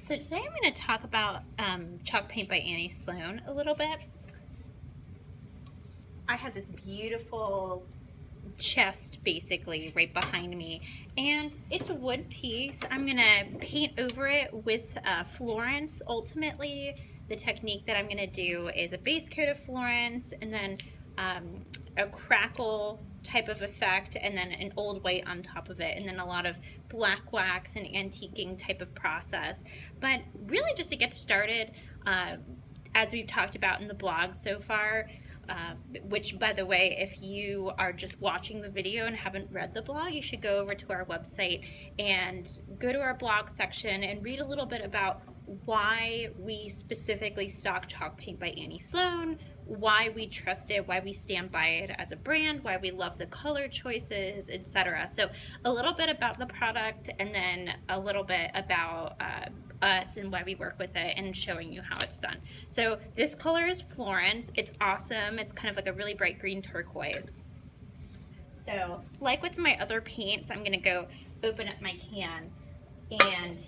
So today I'm going to talk about chalk paint by Sloan a little bit. I have this beautiful chest basically right behind me, and it's a wood piece. I'm going to paint over it with Florence. Ultimately, the technique that I'm going to do is a base coat of Florence and then a crackle type of effect, and then an old white on top of it, and then a lot of black wax and antiquing type of process. But really just to get started, as we've talked about in the blog so far, which, by the way, if you are just watching the video and haven't read the blog, you should go over to our website and go to our blog section and read a little bit about why we specifically stock chalk paint by Sloan, why we trust it, why we stand by it as a brand, why we love the color choices, etc. So a little bit about the product, and then a little bit about us and why we work with it, and showing you how it's done. So this color is Florence. It's awesome. It's kind of like a really bright green turquoise. So like with my other paints, I'm gonna go open up my can, and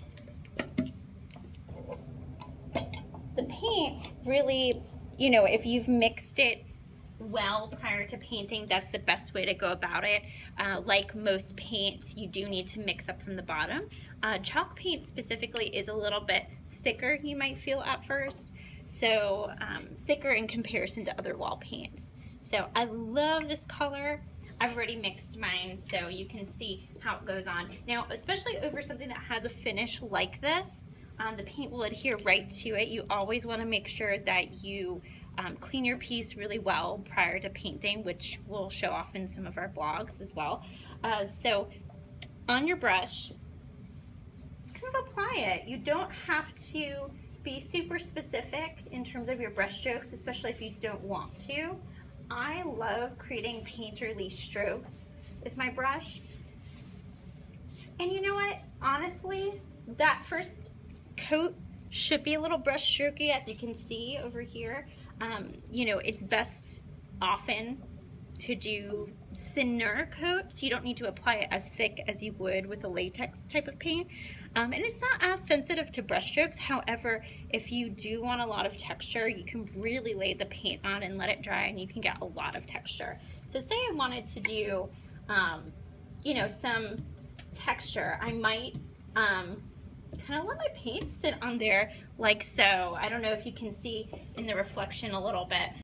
the paint really, you know, if you've mixed it well prior to painting, that's the best way to go about it. Like most paints, you do need to mix up from the bottom. Chalk paint specifically is a little bit thicker, you might feel at first, so thicker in comparison to other wall paints. So I love this color. I've already mixed mine, so you can see how it goes on. Now, especially over something that has a finish like this, the paint will adhere right to it. You always want to make sure that you clean your piece really well prior to painting, which we'll show off in some of our blogs as well. So on your brush, just kind of apply it. You don't have to be super specific in terms of your brush strokes, especially if you don't want to. I love creating painterly strokes with my brush. And you know what? Honestly, that first coat should be a little brush strokey, as you can see over here. You know, it's best often to do thinner coats. You don't need to apply it as thick as you would with a latex type of paint. And it's not as sensitive to brush strokes. However, if you do want a lot of texture, you can really lay the paint on and let it dry, and you can get a lot of texture. So say I wanted to do, you know, some texture, I might kind of let my paint sit on there like so. I don't know if you can see in the reflection a little bit.